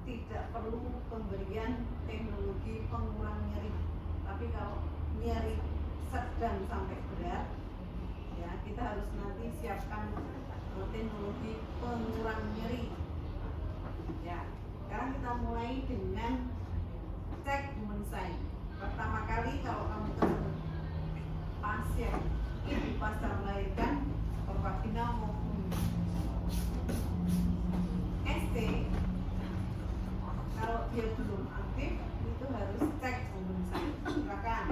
tidak perlu pemberian teknologi pengurang nyeri. Tapi kalau nyeri sedang sampai berat, ya kita harus nanti siapkan teknologi pengurang nyeri. Ya, sekarang kita mulai dengan cek human sign. Pertama kali kalau kamu ketemu pasien ibu pasca melahirkan vaginal maupun ST, kalau dia belum aktif itu harus cek human sign. Silakan.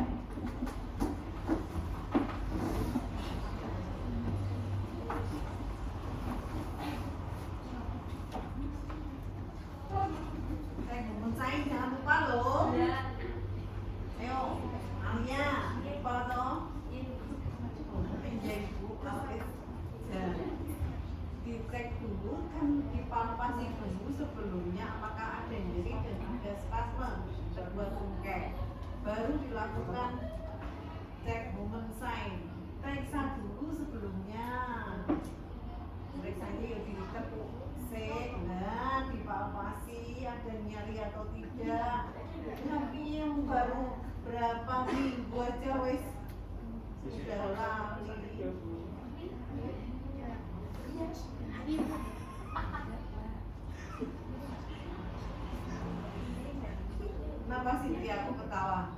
Cek human sign, jangan lupa loh. Ayo, Alia, lupa toh. Dicek dulu kan, dipalpasi dulu sebelumnya apakah ada nyeri dan ada spasme sebuah tungkai, baru dilakukan cek human sign. Periksa dulu sebelumnya, periksanya ya ditepuk dan dipalpasi ada nyeri atau tidak. Tapi yang baru berapa minggu aja wes sudah lali. Kenapa sih dia aku ketawa?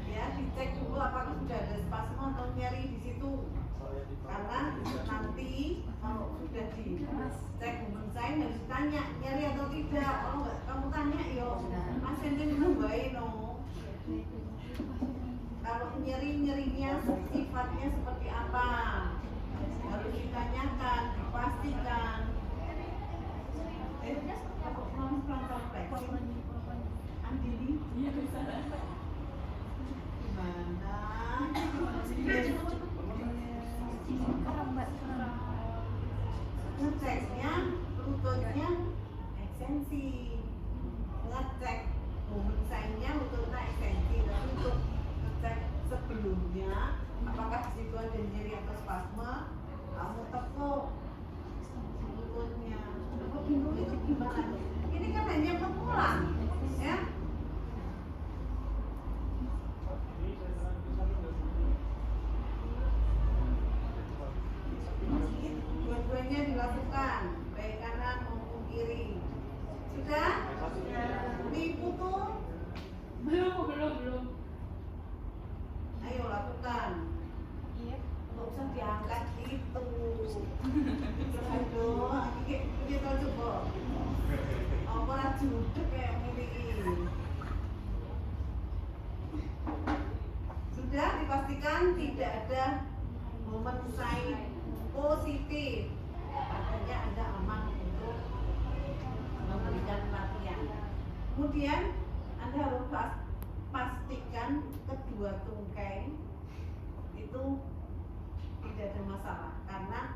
Ya, dicek dulu apakah sudah ada spasme atau nyeri di situ. Karena nanti kalau sudah dicek human sign harus ditanya nyeri atau tidak. Kalau nggak kamu tanya, yo pasiennya nungguin no. Kalau nyerinya sifatnya seperti apa harus ditanyakan, dipastikan. Andini gimana? Ngeceknya lututnya ekstensi, ngecek human sign-nya lututnya ekstensi, tapi untuk ngecek sebelumnya apakah di situ ada nyeri atau spasme, kamu tepuk lututnya. Tepuk dulu itu gimana? Ini kan hanya pengulang, ya. Dua-duanya dilakukan, baik kanan maupun kiri. Sudah? Diputus? Belum. Ayo lakukan. Iya. Nggak usah diangkat gitu. Aduh, kita coba. Orang judek kayak ini. Sudah dipastikan tidak ada human sign positif, artinya Anda aman untuk memberikan latihan. Kemudian Anda harus pastikan kedua tungkai itu tidak ada masalah, karena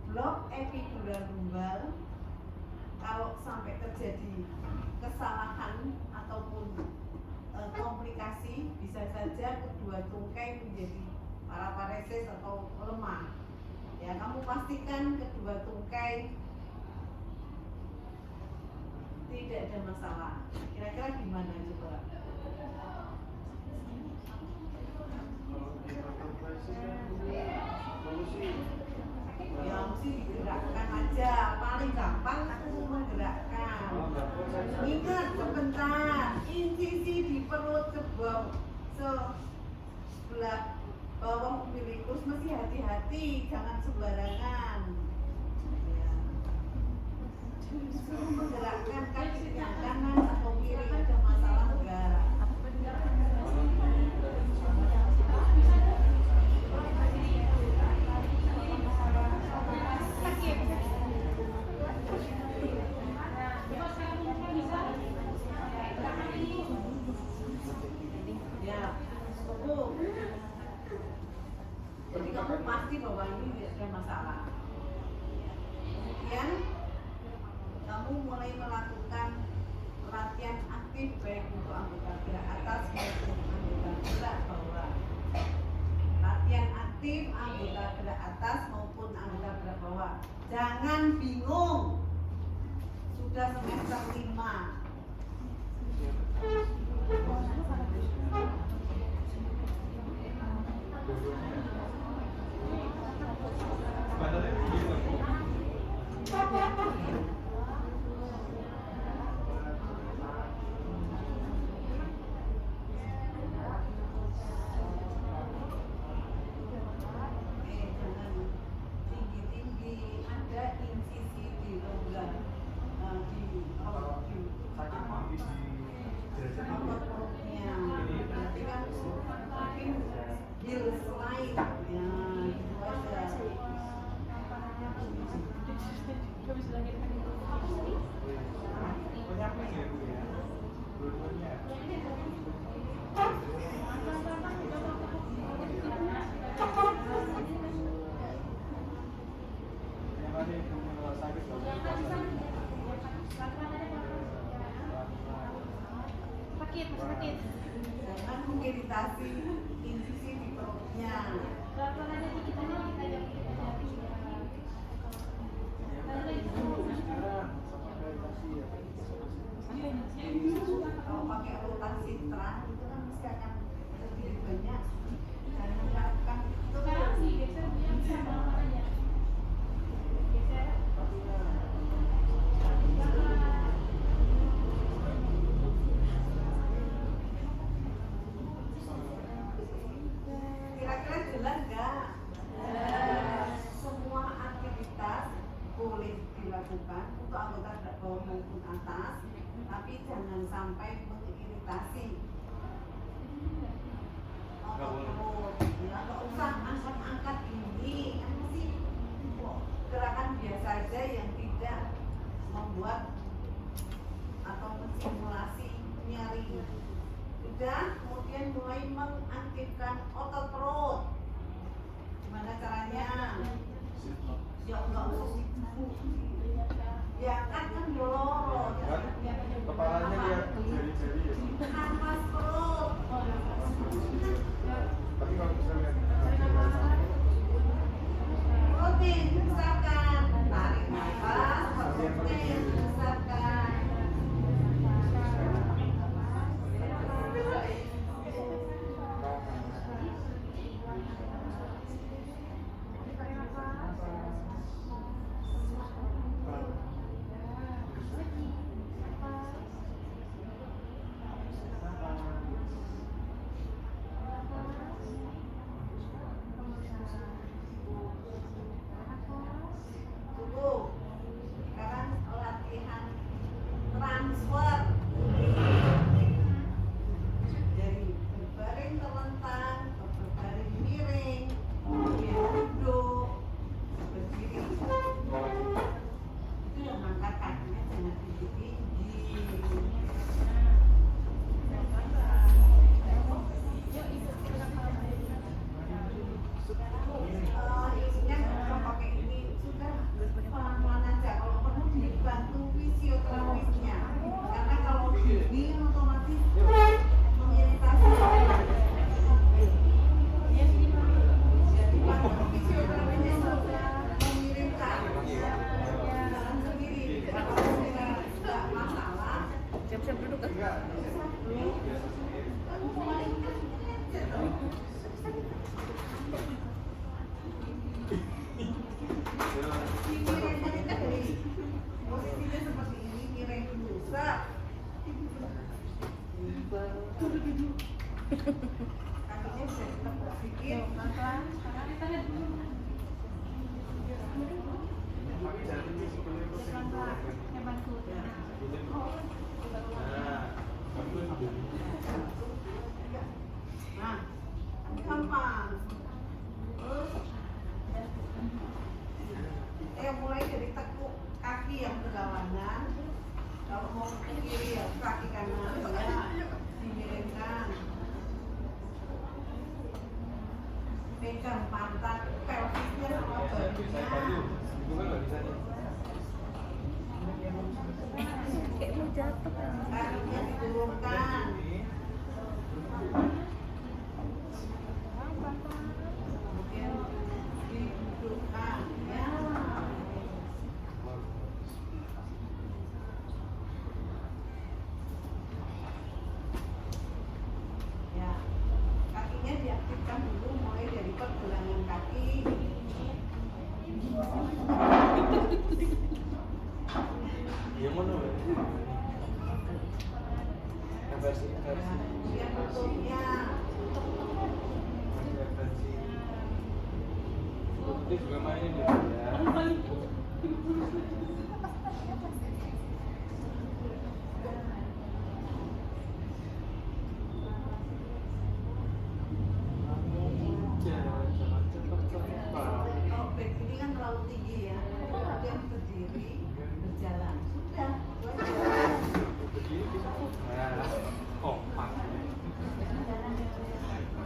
blok epidural lumbal kalau sampai terjadi kesalahan ataupun komplikasi, bisa saja kedua tungkai menjadi paraparesis atau lemah. Ya, kamu pastikan kedua tungkai tidak ada masalah. Kira-kira gimana coba? Ya, mesti digerakkan aja. Paling gampang aku menggerakkan. Ingat sebentar, insisi di perut sebelah bawah umbilikus mesti hati-hati, jangan sembarangan. Ya. Suruh menggerakkan kaki yang kanan atau kiri, ada masalah enggak? Ya, jadi kamu pasti bahwa ini tidak ada masalah. Kemudian kamu mulai melakukan latihan aktif baik untuk anggota gerak atas maupun anggota gerak bawah. Latihan aktif anggota gerak belah atas maupun anggota belah bawah. Jangan bingung. Sudah semester 5. Jangan mengiritasi infusi di perutnya. Kalau pakai rotasi terang itu kan mesti akan lebih banyak. Jangan melakukan itu. Kira-kira jelas nggak? Semua aktivitas boleh dilakukan untuk anggota bawah maupun atas, tapi jangan sampai mengiritasi otot. Ya, nggak usah angkat-angkat ini, kan sih gerakan biasa aja yang tidak membuat atau menstimulasi nyeri. Sudah, kemudian mulai mengaktifkan otot perut. Gimana caranya? Ya enggak usah ya kan loro. Kepalanya dia jari-jari ya. Nafas perut. Tapi kalau misalnya Rutin, besarkan. Tarik nafas, rutin, besarkan. Tunggu. Sekarang latihan transfer dari berbaring terlentang ke berbaring miring, kemudian duduk, berdiri. Itu yang angkat kakinya jangan tinggi-tinggi. Isinya nggak usah pakai ini, sudah pelan-pelan aja. Kalau perlu dibantu fisioterapisnya, karena kalau gini otomatis mengiritasi. Jadi bantu fisioterapisnya sudah mengirimkan jalan sendiri. Kalau nggak masalah, Siap-siap duduk kan? posisinya seperti ini, miring dulu, set. Kakinya bisa ditekuk sedikit, pelan-pelan. Nah, gampang. Terus mulai dari tekuk kaki yang berlawanan. Kalau mau ke kiri ya kaki kanan ya dimiringkan. Pegang pantat pelvisnya sama badannya. Kayak mau jatuh kan? Kakinya diturunkan. Kemudian Nanti juga main ya. Jangan cepet-cepet. Kalau back ini kan terlalu tinggi ya, kemudian berdiri, berjalan, sudah itu aja. Begini bisa. Nah, kompak.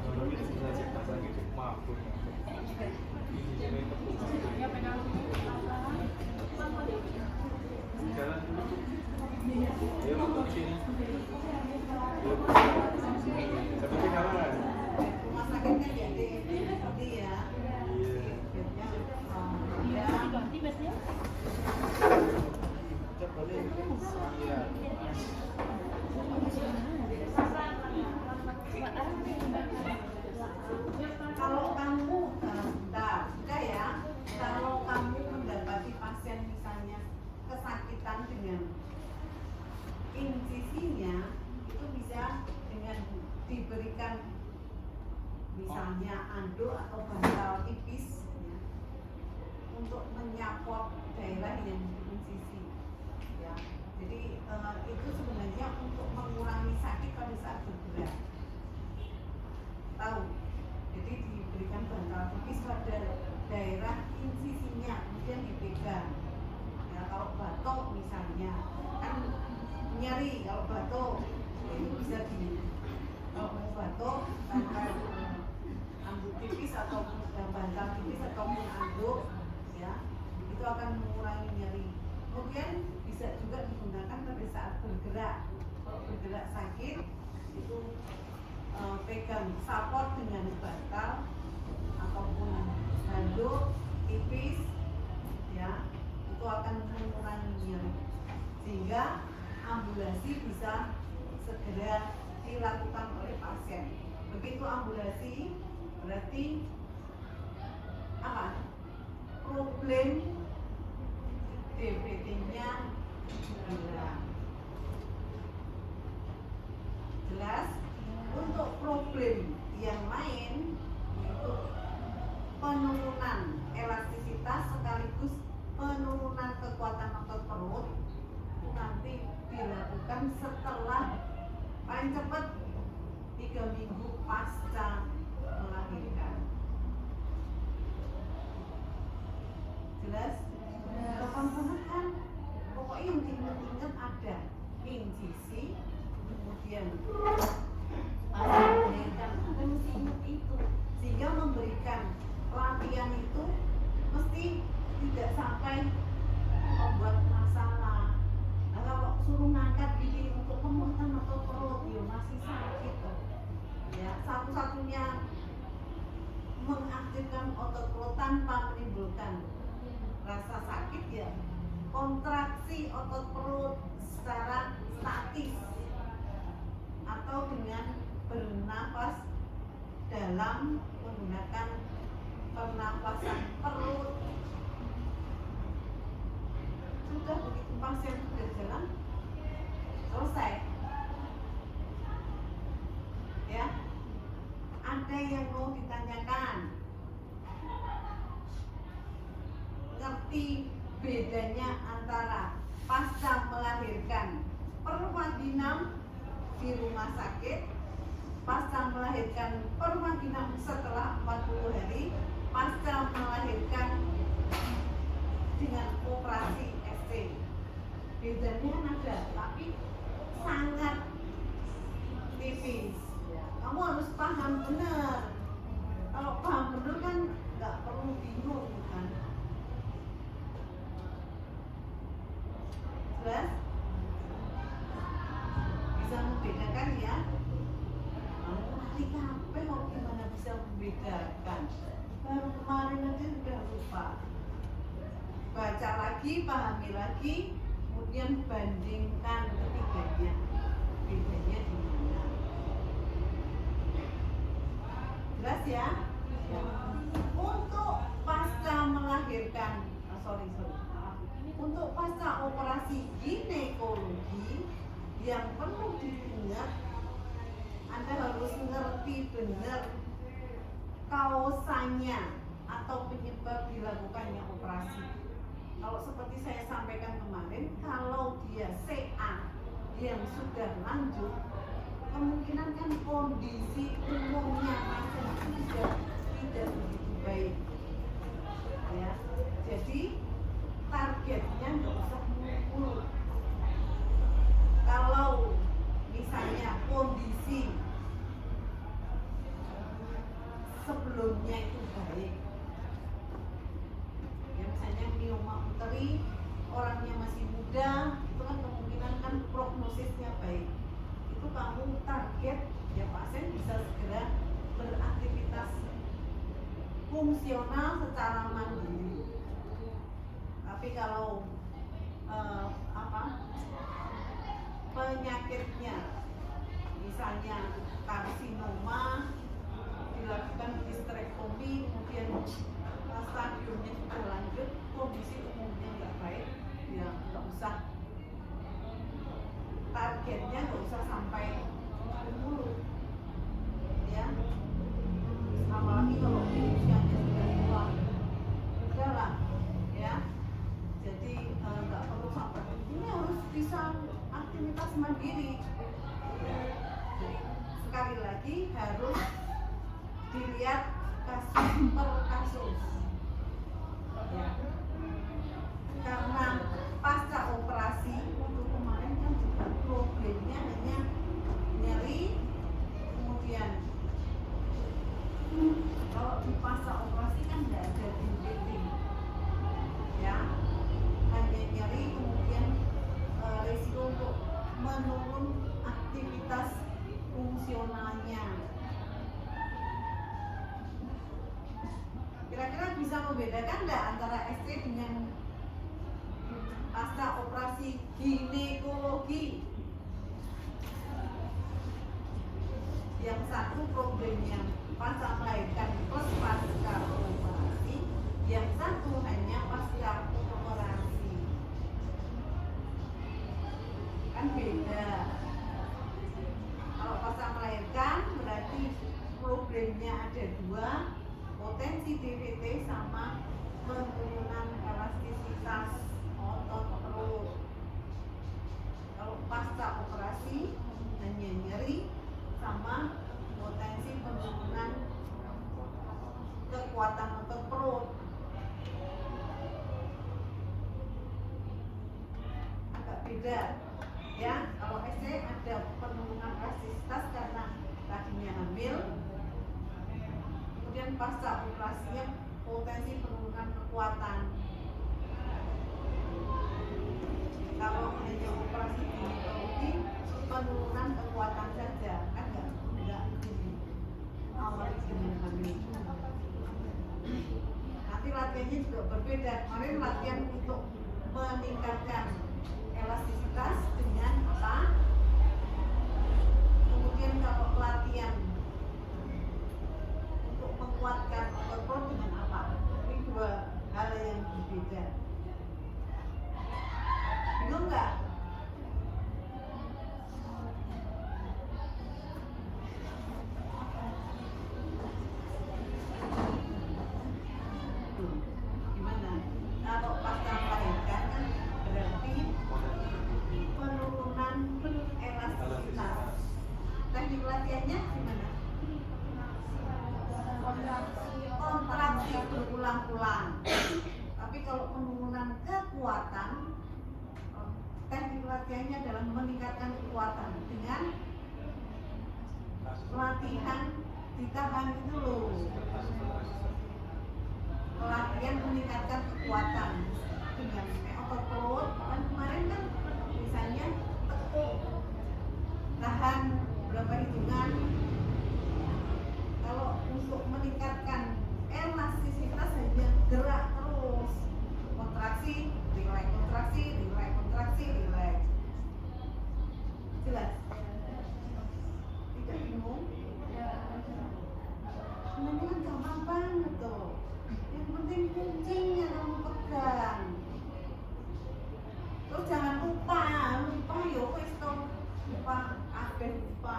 Kalau ini bisa cepat lagi mampu. Ini main tepung. Jalan dulu. Ayo masuk ke sini. Seperti kawan. Rumah sakit kan ya seperti ya. Iya. Ya, Ganti bednya. Coba deh. Iya. kalau kamu bentar, sudah ya. Kalau kamu mendapati pasien misalnya kesakitan dengan insisinya, itu bisa dengan diberikan misalnya anduk atau bantal tipis ya, untuk menyapot daerah yang diinsisi ya. Jadi itu sebenarnya untuk mengurangi sakit pada saat bergerak, tahu. Jadi diberikan bantal tipis pada daerah insisinya, kemudian dipegang ya. Kalau batuk misalnya kan nyeri, kalau batuk itu bisa kalau mau batuk tanpa anduk tipis ataupun bantal tipis ataupun anduk ya, itu akan mengurangi nyeri. Kemudian bisa juga digunakan pada saat bergerak. Kalau bergerak sakit itu pegang support dengan bantal ataupun handuk tipis ya, itu akan mengurangi nyeri sehingga ambulasi bisa segera dilakukan oleh pasien. Begitu ambulasi berarti apa? Problem DBT-nya hilang. Jelas? Untuk problem yang lain yaitu penurunan elastisitas sekaligus penurunan kekuatan otot perut, itu nanti dilakukan setelah paling cepat 3 minggu pasca melahirkan. Jelas? Gampang banget kan? Pokoknya yang diingat-ingat ada insisi, kemudian melahirkan, ada mesti ingat itu, sehingga memberikan latihan itu mesti tidak sampai membuat masalah. Nah, kalau suruh ngangkat gini untuk pemuatan atau perut, ya masih sakit tuh. Ya, satu-satunya mengaktifkan otot perut tanpa menimbulkan rasa sakit ya kontraksi otot perut secara statis atau dengan bernapas dalam menggunakan pernapasan perut. Sudah begitu pasien sudah jalan, selesai ya. Ada yang mau ditanyakan? Ngerti bedanya antara pasca melahirkan perwaginam di rumah sakit, pasca melahirkan perwaginam setelah 40 hari, pasca melahirkan dengan operasi ST? Bedanya ada, tapi sangat tipis. Kamu harus paham benar. Kalau paham benar kan nggak perlu bingung kan. Jelas? Bisa membedakan ya. Kamu ngerti kabeh kok gimana bisa membedakan? Baru kemarin aja sudah lupa. Baca lagi, pahami lagi, kemudian bandingkan ketiganya. Bedanya di mana? Jelas ya? Untuk pasca melahirkan, untuk pasca operasi ginekologi yang perlu diingat, Anda harus ngerti benar kaosanya atau atau penyebab dilakukannya operasi. Kalau seperti saya sampaikan kemarin, kalau dia CA yang sudah lanjut, kemungkinan kan kondisi umumnya pasien tidak begitu baik. Ya, jadi targetnya nggak usah muluk-muluk. Kalau misalnya kondisi sebelumnya itu baik, ya misalnya mioma uteri, orangnya masih muda, itu kan kemungkinan kan prognosisnya baik. Itu kamu target ya pasien bisa segera beraktivitas fungsional secara mandiri. Tapi kalau penyakitnya misalnya karsinoma, dilakukan histerektomi, kemudian stadiumnya sudah lanjut, kondisi umumnya nggak baik, ya nggak usah, targetnya nggak usah sampai dulu, ya. Apalagi kalau usianya sudah tua, udahlah, ya. Jadi nggak perlu sampai ini harus bisa aktivitas mandiri. Jadi sekali lagi harus dilihat kasus per kasus, ya. Karena pasca operasi untuk kemarin kan juga problemnya hanya nyeri, kemudian kalau di pasca operasi kan nggak ada dinding, ya, hanya nyeri, kemudian risiko untuk menurun aktivitas fungsionalnya. Kira-kira bisa membedakan nggak antara ST dengan pasca operasi ginekologi? Yang satu problemnya pasca melahirkan plus pasca operasi, yang satu hanya pasca operasi. Kan beda. Kalau pasca melahirkan berarti problemnya ada dua, potensi DVT sama penurunan elastisitas otot perut. Kalau pasca operasi hanya nyeri sama potensi penurunan kekuatan otot perut. Agak beda, ya. Kalau SC ada penurunan elastisitas karena tadinya hamil, kemudian pasca operasinya potensi penurunan kekuatan. Kalau hanya operasi ginekologi, penurunan kekuatan saja, kan enggak awal dengan hamil. Nanti latihannya juga berbeda. Kemarin latihan untuk meningkatkan elastisitas dengan apa? Kemudian kalau latihan untuk menguatkan otot perut dengan apa? Ini dua hal yang berbeda. Bingung nggak? Gimana? Kalau pasca melahirkan kan berarti penurunan elastisitas. Teknik latihannya gimana? Kontraksi berulang-ulang. Tapi kalau penurunan kekuatan, teknik latihannya adalah meningkatkan kekuatan dengan latihan ditahan itu loh. Latihan meningkatkan kekuatan dengan otot perut. Kan kemarin kan misalnya tekuk, tahan berapa hitungan. Kalau untuk meningkatkan elastisitas hanya gerak terus, kontraksi, relax, kontraksi, relax, kontraksi, relax. Jelas? Tidak bingung? Sebenarnya kan gampang banget tuh. Yang penting kuncingnya kamu pegang. Terus jangan lupa yo wis to, lupa, lupa.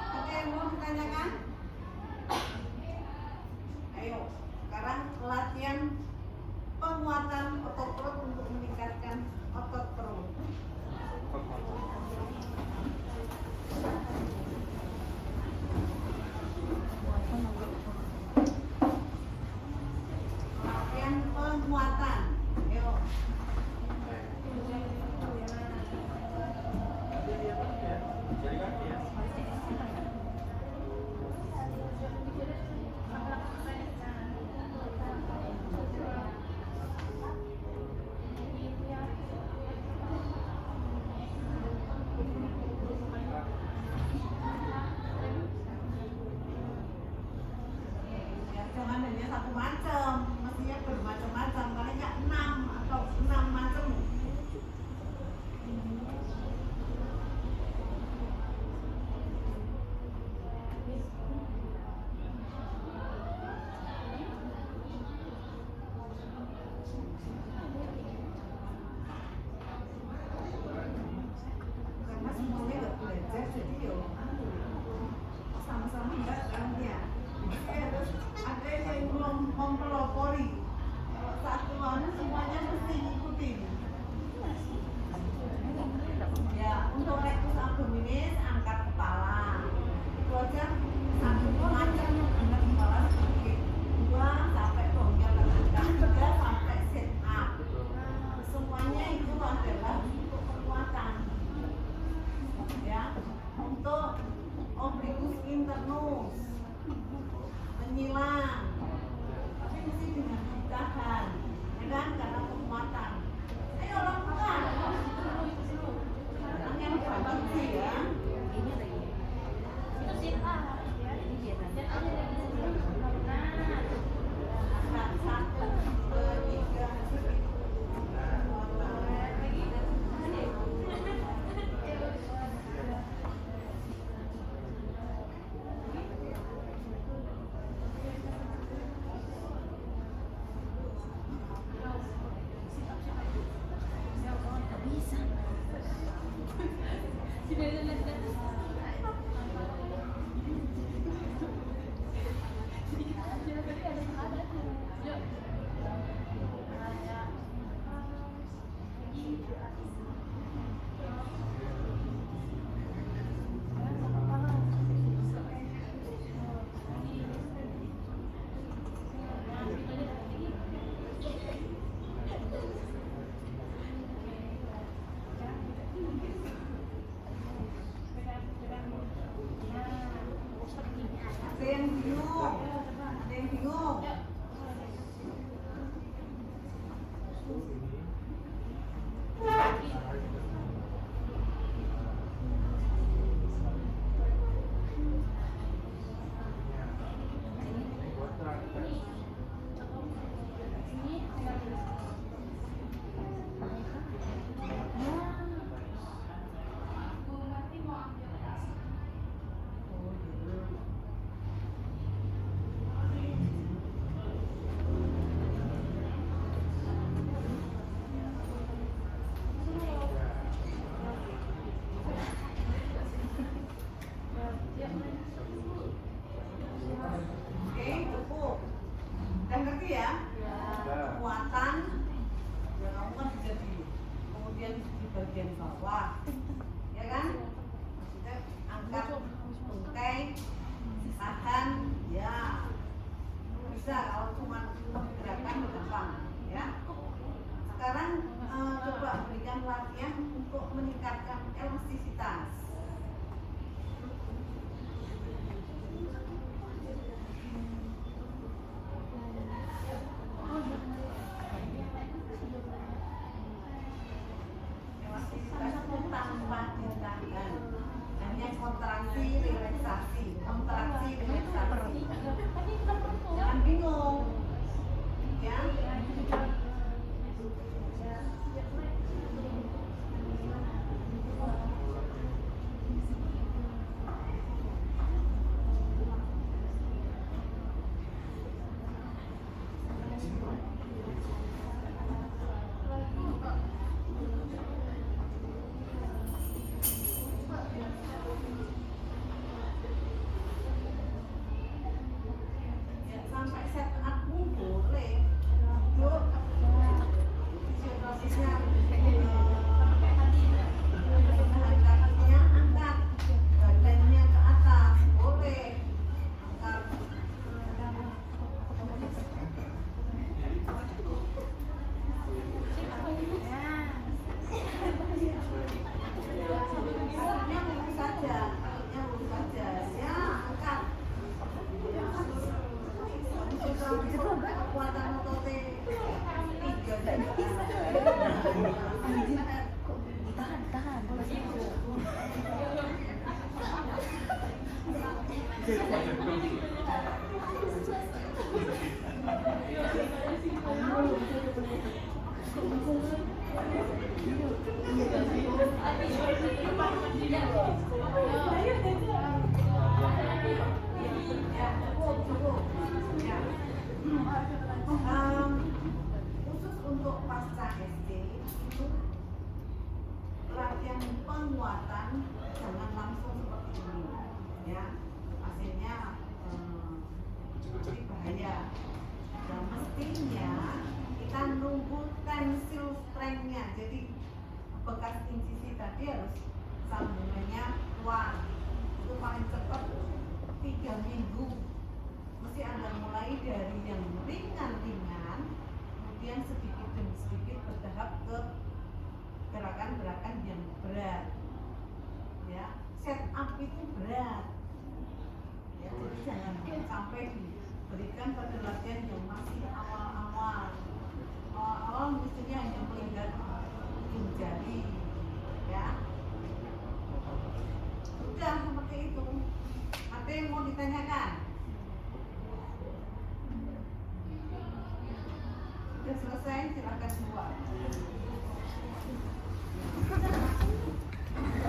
Ada yang mau ditanyakan? Ayo, sekarang latihan penguatan otot perut untuk meningkatkan otot perut. Latihan penguatan. Ayo. Jadi kaki ya. Ya, jangan hanya satu macam, mestinya bermacam-macam, paling nggak 6 atau 6 macam. Karena semuanya nggak belajar, jadi yo sama-sama nggak kan ya. Ada yang belum mempelopori. Kalau satu anu semuanya mesti ngikutin. Ya, untuk rectus abdominis angkat kepala. Itu aja satu macam angkat kepala sedikit. 2 sampai bongkel angkat, 3 sampai sit up. Semuanya itu adalah untuk kekuatan. Ya, untuk obliquus internus menyilang, tapi mesti dengan ditahan, ya kan, karena kekuatan. Ayo lakukan. Yang gampang sih ya. Ini lagi. Itu sit up. Ini biasa. Angkat 1, 2, 3, Bisa. ada yang bingung, ada yang bingung. Oke, cukup. Dan ngerti ya? Kekuatan ya kamu kan bisa kemudian di bagian bawah, ya kan? Maksudnya angkat tungkai, tahan, ya bisa kalau cuma gerakan gampang, ya. Sekarang coba berikan latihan untuk meningkatkan elastisitas. Elastisitas itu tanpa ditahan, hanya kontraksi, relaksasi, kontraksi, relaksasi. Jangan bingung, ya. Tahan. Khusus untuk pasca SD itu latihan penguatan jangan langsung seperti ini ya, hasilnya nanti bahaya. Dan mestinya kita nunggu tensil strength-nya, jadi bekas insisi tadi harus sambungannya kuat, itu paling cepat 3 minggu. Mesti Anda mulai dari yang ringan-ringan, kemudian sedikit demi sedikit bertahap ke gerakan-gerakan yang berat. Ya, set up itu berat. Ya, jadi jangan sampai diberikan pada latihan yang masih awal-awal. Awal-awal mestinya hanya melihat ujung jari, ya. Udah seperti itu. Ada yang mau ditanyakan? Sudah selesai, silakan keluar.